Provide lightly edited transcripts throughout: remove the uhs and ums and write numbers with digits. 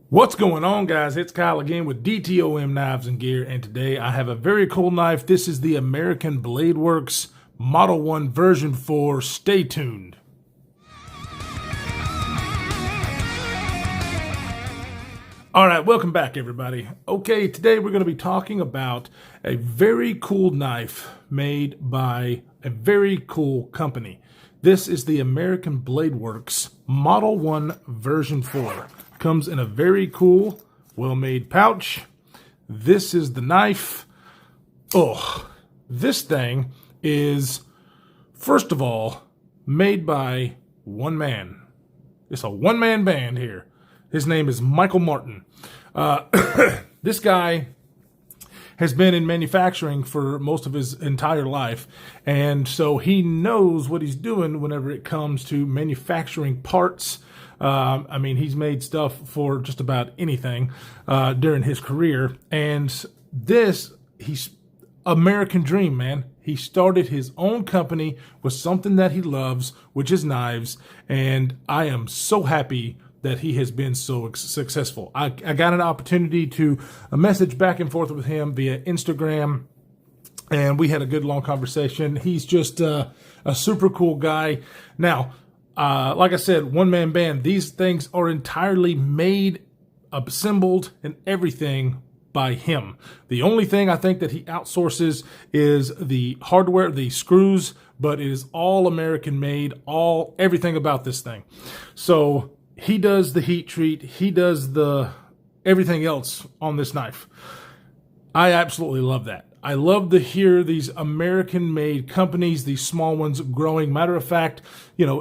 What's going on, guys? It's Kyle again with DTOM Knives and Gear, and today I have a very cool knife. This is the American Blade Works Model 1 version 4. Stay tuned. All right, welcome back, everybody. Okay, today we're going to be talking about a very cool knife made by a very cool company. This is the American Blade Works Model 1 version 4. Comes in a very cool, well-made pouch. This is the knife. Oh, this thing is, first of all, made by one man. It's a one-man band here. His name is Michael Martin. This guy has been in manufacturing for most of his entire life, and so he knows what he's doing whenever it comes to manufacturing parts. I mean, he's made stuff for just about anything during his career, and he's American dream, man. He started his own company with something that he loves, which is knives, and I am so happy that he has been so successful. I got an opportunity to message back and forth with him via Instagram, and we had a good long conversation. He's just a super cool guy. Now, like I said, one-man band. These things are entirely made, assembled, and everything by him. The only thing I think that he outsources is the hardware, the screws, but it is all American made, everything about this thing. So he does the heat treat. He does everything else on this knife. I absolutely love that. I love to hear these American-made companies, these small ones, growing. Matter of fact,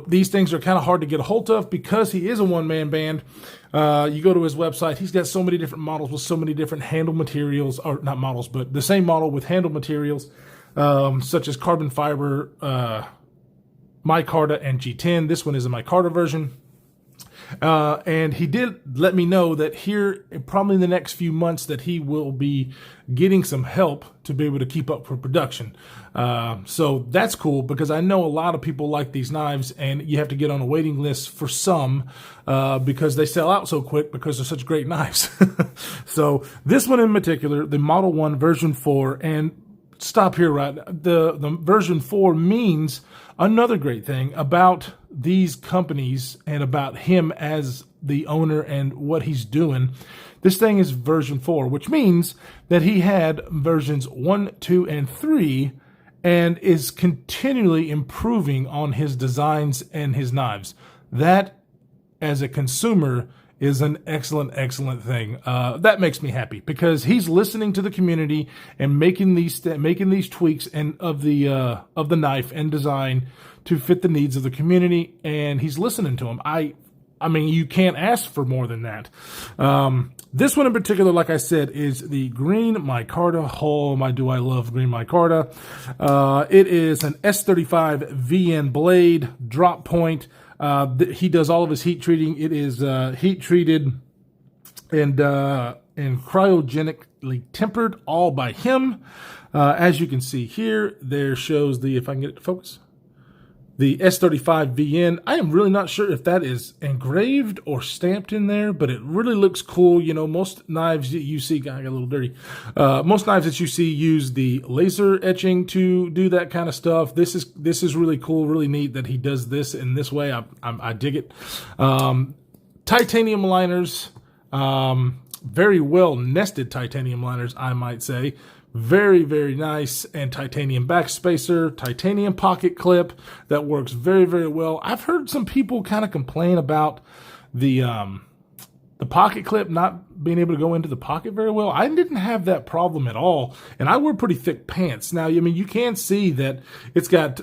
these things are kind of hard to get a hold of because he is a one-man band. You go to his website, he's got so many different models with so many different handle materials, or not models, but the same model with handle materials, such as carbon fiber, micarta, and G10. This one is a micarta version. And he did let me know that here, probably in the next few months, that he will be getting some help to be able to keep up for production. So that's cool because I know a lot of people like these knives, and you have to get on a waiting list for some because they sell out so quick because they're such great knives. So this one in particular, the Model 1 version 4, and stop here, right? The version 4 means another great thing about these companies and about him as the owner and what he's doing. This thing is version 4, which means that he had versions 1, 2, and 3 and is continually improving on his designs and his knives. That, as a consumer, is an excellent, excellent thing. That makes me happy because he's listening to the community and making these tweaks and of the knife and design to fit the needs of the community, and he's listening to them. I mean, you can't ask for more than that. This one in particular, like I said, is the green micarta. Oh my, do I love green micarta. It is an S35 VN blade, drop point. He does all of his heat treating. It is heat treated and cryogenically tempered, all by him. As you can see here, there shows if I can get it to focus, the S35 VN. I am really not sure if that is engraved or stamped in there, but it really looks cool. Most knives that you see, I got a little dirty. Most knives that you see use the laser etching to do that kind of stuff. This is really cool, really neat that he does this in this way. I dig it. Titanium liners, very well nested titanium liners, I might say. Very, very nice. And titanium backspacer, titanium pocket clip that works very, very well. I've heard some people kind of complain about the pocket clip not being able to go into the pocket very well. I didn't have that problem at all, and I wear pretty thick pants. Now, I mean, you can see that it's got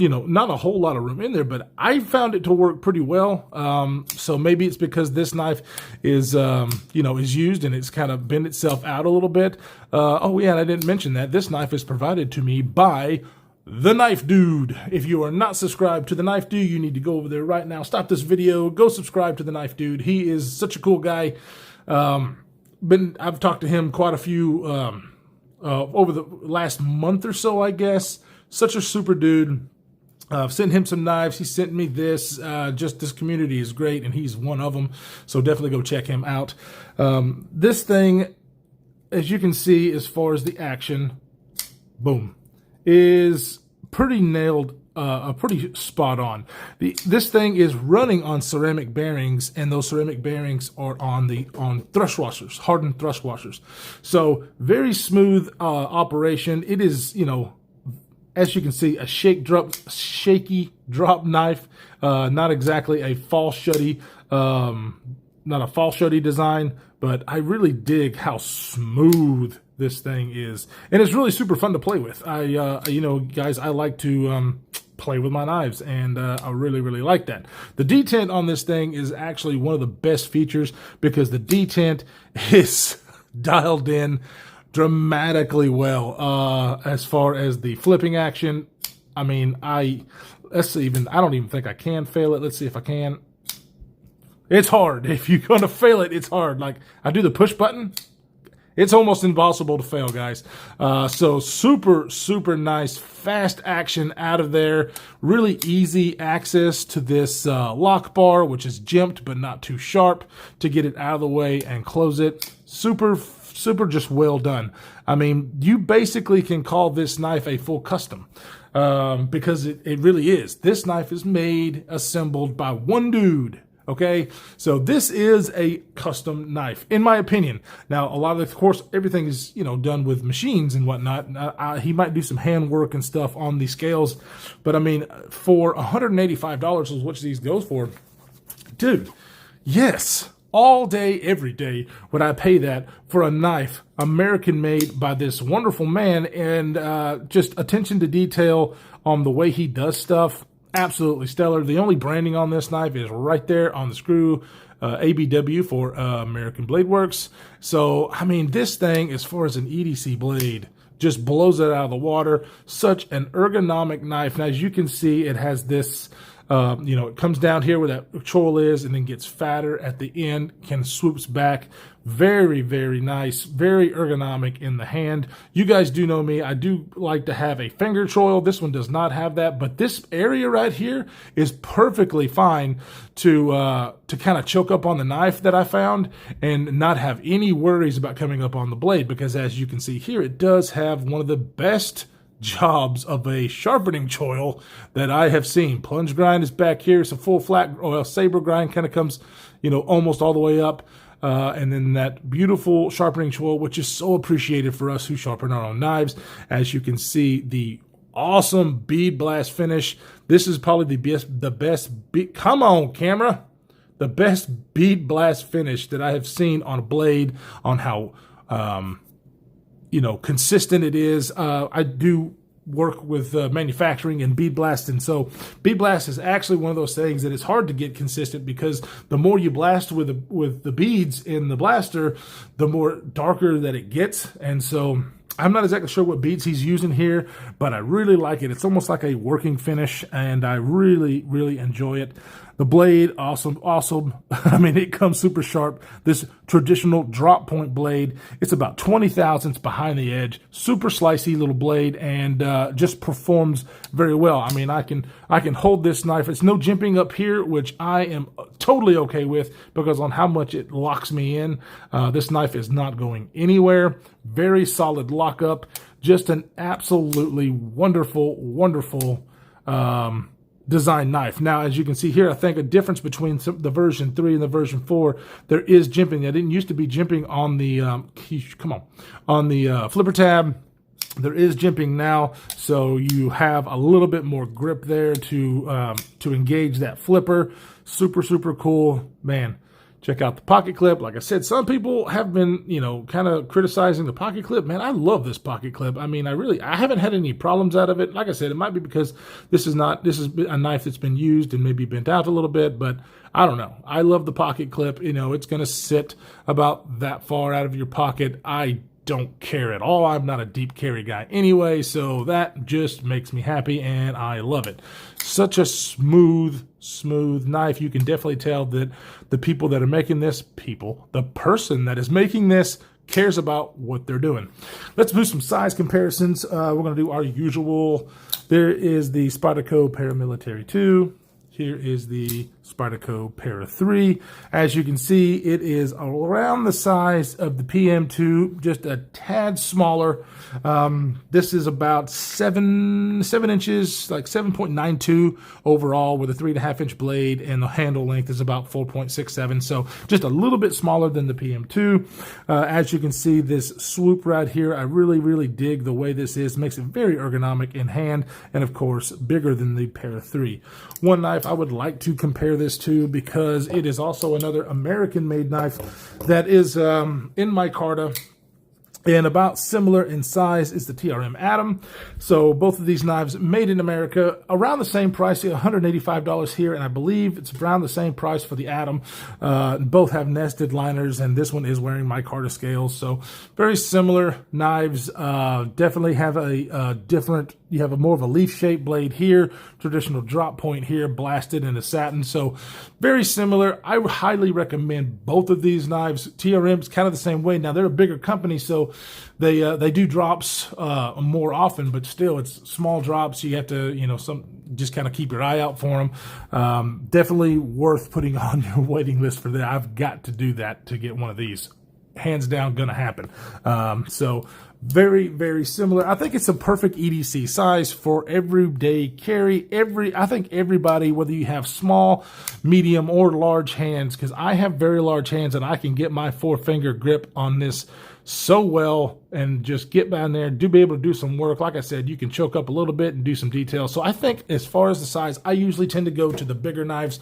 not a whole lot of room in there, but I found it to work pretty well. So maybe it's because this knife is, is used and it's kind of bent itself out a little bit. Oh yeah, and I didn't mention that this knife is provided to me by The Knife Dude. If you are not subscribed to The Knife Dude, you need to go over there right now. Stop this video, go subscribe to The Knife Dude. He is such a cool guy. I've talked to him quite a few, over the last month or so, I guess. Such a super dude. I've sent him some knives. He sent me this. Just this community is great, and he's one of them. So definitely go check him out. This thing, as you can see, as far as the action, boom, is pretty nailed, pretty spot on. This thing is running on ceramic bearings, and those ceramic bearings are on thrust washers, hardened thrust washers. So very smooth operation. It is, as you can see, a shaky drop knife, not exactly a fall shutty, not a fall shutty design, but I really dig how smooth this thing is, and it's really super fun to play with. Guys, I like to play with my knives, and I really, really like that. The detent on this thing is actually one of the best features because the detent is dialed in dramatically well as far as the flipping action. I mean, I don't even think I can fail it. Let's see if I can. It's hard. If you're going to fail it, it's hard. Like, I do the push button. It's almost impossible to fail, guys. So super, super nice, fast action out of there. Really easy access to this lock bar, which is jimped but not too sharp to get it out of the way and close it. Super just well done. I mean, you basically can call this knife a full custom because it really is. This knife is assembled by one dude. Okay, so this is a custom knife, in my opinion. Now, of course, everything is, done with machines and whatnot. He might do some handwork and stuff on the scales, but I mean, for $185 is what these goes for, dude. Yes, all day, every day would I pay that for a knife, American made by this wonderful man, and just attention to detail on the way he does stuff. Absolutely stellar. The only branding on this knife is right there on the screw, ABW for American Blade Works. So, I mean, this thing, as far as an EDC blade, just blows it out of the water. Such an ergonomic knife. Now, as you can see, it has this, it comes down here where that choil is and then gets fatter at the end, swoops back. Very, very nice, very ergonomic in the hand. You guys do know me. I do like to have a finger choil. This one does not have that, but this area right here is perfectly fine to kind of choke up on the knife that I found and not have any worries about coming up on the blade, because as you can see here, it does have one of the best jobs of a sharpening choil that I have seen. Plunge grind is back here. It's a full flat saber grind, kind of comes, almost all the way up. And then that beautiful sharpening choil, which is so appreciated for us who sharpen our own knives. As you can see, the awesome bead blast finish. This is probably the best come on, camera. The best bead blast finish that I have seen on a blade, on how, consistent it is. I do work with manufacturing and bead blast, and so bead blast is actually one of those things that is hard to get consistent, because the more you blast with the beads in the blaster, the more darker that it gets. And so I'm not exactly sure what beads he's using here, but I really like it. It's almost like a working finish, and I really, really enjoy it. The blade, awesome. I mean, it comes super sharp. This traditional drop point blade, it's about 20 thousandths behind the edge. Super slicey little blade, and just performs very well. I mean, I can hold this knife. It's no jimping up here, which I am totally okay with, because on how much it locks me in. This knife is not going anywhere. Very solid lockup. Just an absolutely wonderful, wonderful design knife. Now, as you can see here, I think a difference between the version 3 and the version 4, there is jimping. I didn't used to be jimping on the on the flipper tab. There is jimping now, so you have a little bit more grip there to engage that flipper. Super, super cool, man. Check out the pocket clip. Like I said, some people have been, kind of criticizing the pocket clip. Man, I love this pocket clip. I mean, I haven't had any problems out of it. Like I said, it might be because this is a knife that's been used and maybe bent out a little bit, but I don't know. I love the pocket clip. It's going to sit about that far out of your pocket. I don't care at all. I'm not a deep carry guy anyway, so that just makes me happy, and I love it. Such a smooth knife. You can definitely tell that the people that are making this, the person that is making this cares about what they're doing. Let's do some size comparisons. We're going to do our usual. There is the Spyderco Paramilitary 2. Here is the Spyderco Para 3. As you can see, it is around the size of the PM2, just a tad smaller. This is about 7 inches, like 7.92 overall, with a 3.5-inch blade, and the handle length is about 4.67. So just a little bit smaller than the PM2. As you can see, this swoop right here, I really, really dig the way this is. Makes it very ergonomic in hand, and of course, bigger than the Para 3. One knife I would like to compare this to, because it is also another American-made knife that is in micarta, and about similar in size is the TRM Atom. So both of these knives made in America, around the same price, $185 here, and I believe it's around the same price for the Atom. Both have nested liners, and this one is wearing micarta scales. So very similar knives. Definitely have a different, you have a more of a leaf-shaped blade here, traditional drop point here, blasted into satin. So very similar. I would highly recommend both of these knives. TRM's kind of the same way. Now, they're a bigger company, so they do drops more often, but still, it's small drops. You have to, just kind of keep your eye out for them. Definitely worth putting on your waiting list for that. I've got to do that to get one of these. Hands down, gonna happen. So very, very similar. I think it's a perfect EDC size for everyday carry. I think everybody, whether you have small, medium, or large hands, because I have very large hands and I can get my 4-finger grip on this so well and just get down there and be able to do some work. Like I said, you can choke up a little bit and do some detail. So I think as far as the size, I usually tend to go to the bigger knives,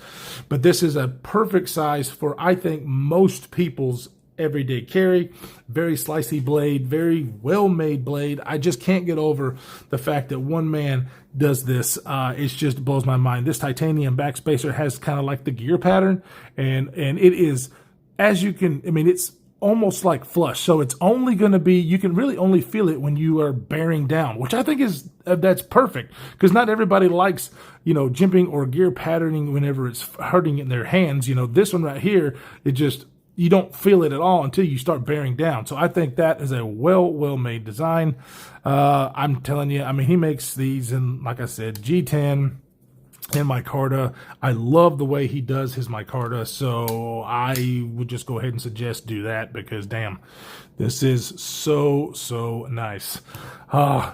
but this is a perfect size for, I think, most people's everyday carry. Very slicey blade, very well-made blade. I just can't get over the fact that one man does this. It just blows my mind. This titanium backspacer has kind of like the gear pattern, and it is, as you can, it's almost like flush. So it's only going to be, you can really only feel it when you are bearing down, which I think is, that's perfect, because not everybody likes, jimping or gear patterning whenever it's hurting in their hands. This one right here, it just, you don't feel it at all until you start bearing down. So I think that is a well-made design. I'm telling you, he makes these in, like I said, G10 and micarta. I love the way he does his micarta, so I would just go ahead and suggest do that, because damn, this is so nice.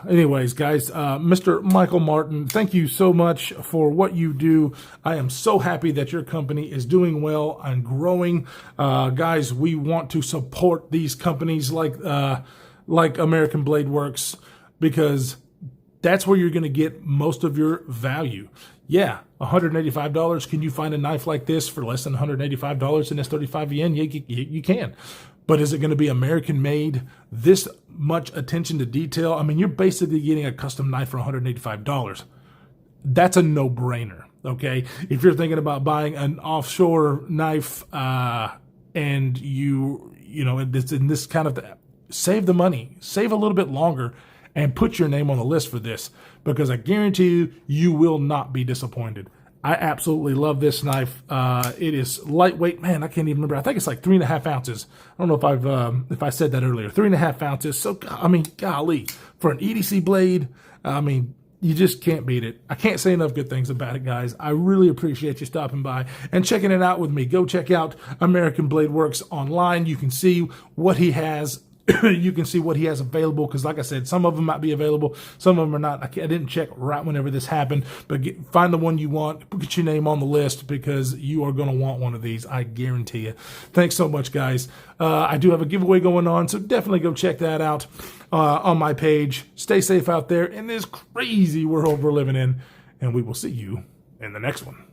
Anyways, guys, Mr. Michael Martin, thank you so much for what you do. I am so happy that your company is doing well and growing. Guys, we want to support these companies like American Blade Works, because that's where you're going to get most of your value. Yeah, $185. Can you find a knife like this for less than $185 in S35 yen? Yeah, you can. But is it going to be American made? This much attention to detail? You're basically getting a custom knife for $185. That's a no-brainer, okay? If you're thinking about buying an offshore knife and it's in this kind of, save the money, save a little bit longer, and put your name on the list for this, because I guarantee you, you will not be disappointed. I absolutely love this knife. It is lightweight. Man, I can't even remember. I think it's like 3.5 ounces. I don't know if I said that earlier. 3.5 ounces. So, golly, for an EDC blade, you just can't beat it. I can't say enough good things about it, guys. I really appreciate you stopping by and checking it out with me. Go check out American Blade Works online. You can see what he has. You can see what he has available, because like I said, some of them might be available, some of them are not. I didn't check right whenever this happened, but find the one you want, get your name on the list, because you are going to want one of these, I guarantee you. Thanks so much, guys. I do have a giveaway going on, so definitely go check that out on my page. Stay safe out there in this crazy world we're living in, and we will see you in the next one.